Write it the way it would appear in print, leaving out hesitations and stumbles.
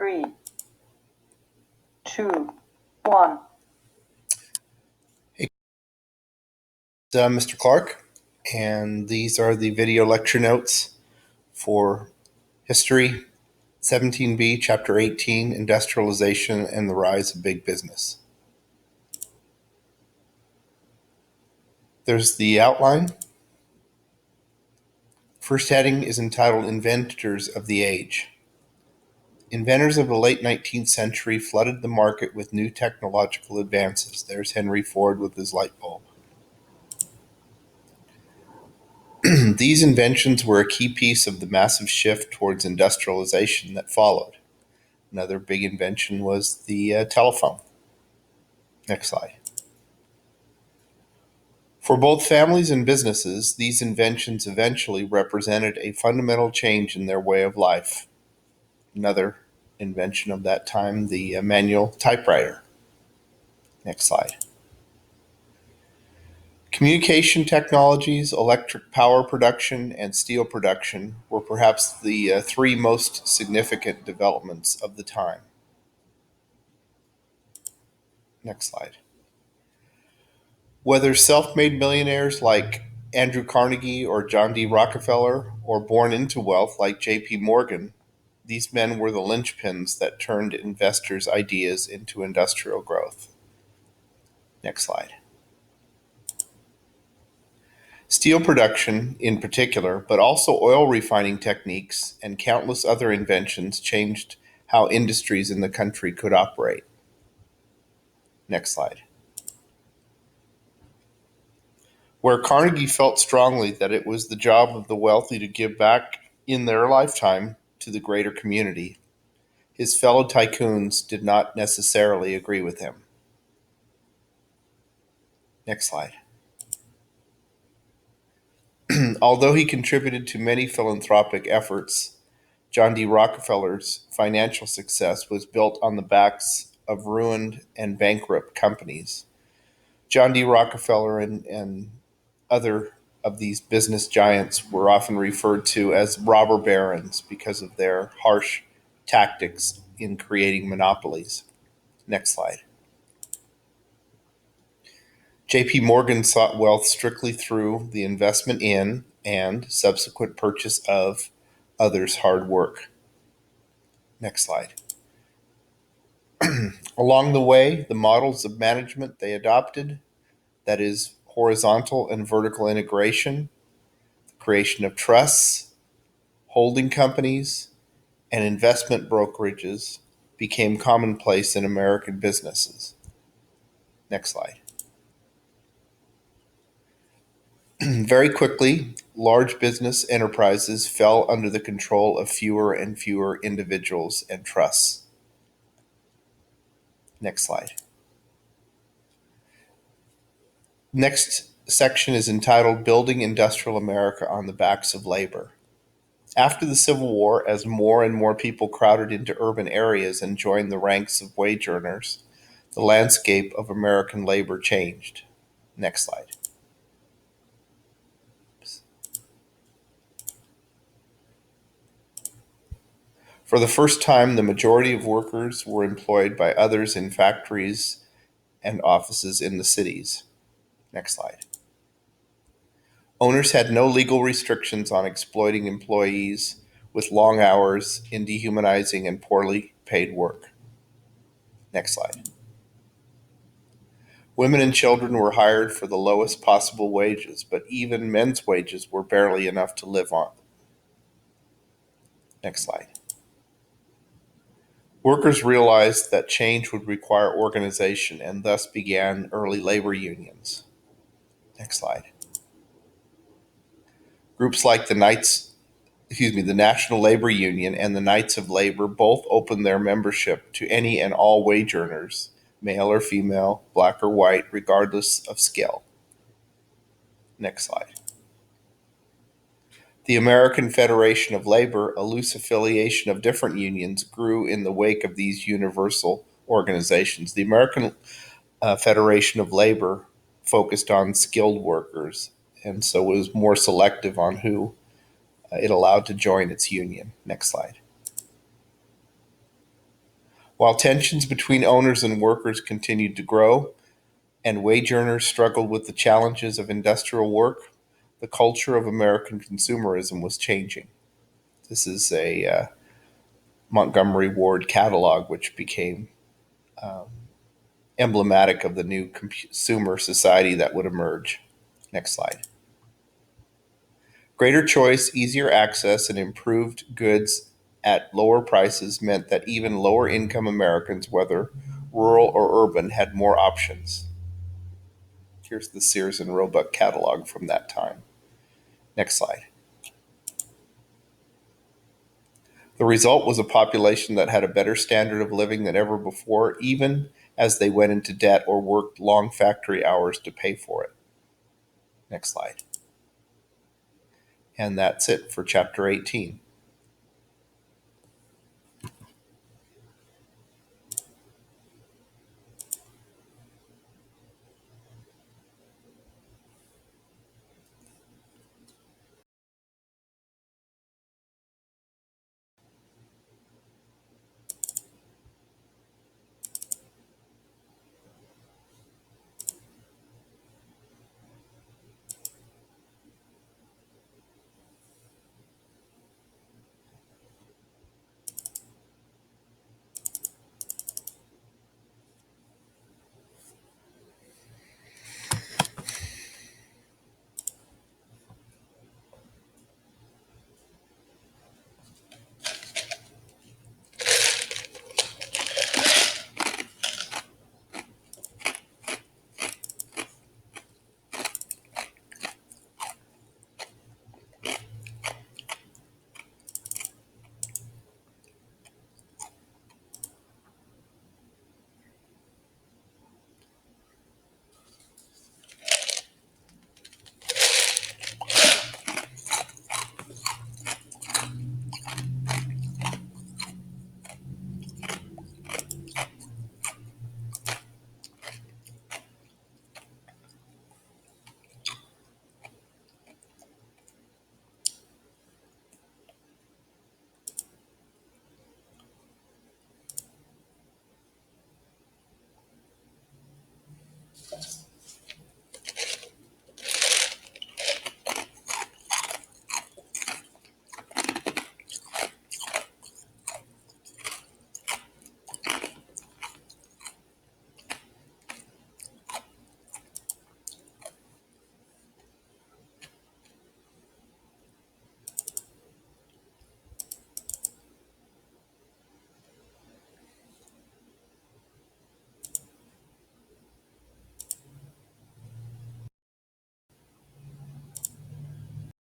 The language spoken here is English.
3, 2, 1. Mr. Clark, and these are the video lecture notes for History 17B, Chapter 18, Industrialization and the Rise of Big Business. There's the outline. First heading is entitled Inventors of the Age. Inventors of the late 19th century flooded the market with new technological advances. There's Henry Ford with his light bulb. These inventions were a key piece of the massive shift towards industrialization that followed. Another big invention was the telephone. Next slide. For both families and businesses, these inventions eventually represented a fundamental change in their way of life. Another invention of that time, the manual typewriter. Next slide. Communication technologies, electric power production, and steel production were perhaps the three most significant developments of the time. Next slide. Whether self-made millionaires like Andrew Carnegie or John D. Rockefeller, or born into wealth like J.P. Morgan, these men were the linchpins that turned investors' ideas into industrial growth. Next slide. Steel production in particular, but also oil refining techniques and countless other inventions changed how industries in the country could operate. Next slide. Where Carnegie felt strongly that it was the job of the wealthy to give back in their lifetime to the greater community, his fellow tycoons did not necessarily agree with him. Next slide. Although he contributed to many philanthropic efforts, John D. Rockefeller's financial success was built on the backs of ruined and bankrupt companies. John D. Rockefeller and other of these business giants were often referred to as robber barons because of their harsh tactics in creating monopolies. Next slide. J.P. Morgan sought wealth strictly through the investment in and subsequent purchase of others' hard work. Next slide. Along the way, the models of management they adopted, that is, horizontal and vertical integration, the creation of trusts, holding companies, and investment brokerages, became commonplace in American businesses. Next slide. Very quickly, large business enterprises fell under the control of fewer and fewer individuals and trusts. Next slide. Next section is entitled Building Industrial America on the Backs of Labor. After the Civil War, as more and more people crowded into urban areas and joined the ranks of wage earners, the landscape of American labor changed. Next slide. For the first time, the majority of workers were employed by others in factories and offices in the cities. Next slide. Owners had no legal restrictions on exploiting employees with long hours in dehumanizing and poorly paid work. Next slide. Women and children were hired for the lowest possible wages, but even men's wages were barely enough to live on. Next slide. Workers realized that change would require organization and thus began early labor unions. Next slide. Groups like the National Labor Union and the Knights of Labor both opened their membership to any and all wage earners, male or female, black or white, regardless of skill. Next slide. The American Federation of Labor, a loose affiliation of different unions, grew in the wake of these universal organizations. The American Federation of Labor focused on skilled workers, and so was more selective on who it allowed to join its union. Next slide. While tensions between owners and workers continued to grow and wage earners struggled with the challenges of industrial work, the culture of American consumerism was changing. This is a Montgomery Ward catalog, which became emblematic of the new consumer society that would emerge. Next slide. Greater choice, easier access, and improved goods at lower prices meant that even lower income Americans, whether rural or urban, had more options. Here's the Sears and Roebuck catalog from that time. Next slide. The result was a population that had a better standard of living than ever before, even as they went into debt or worked long factory hours to pay for it. Next slide. And that's it for chapter 18.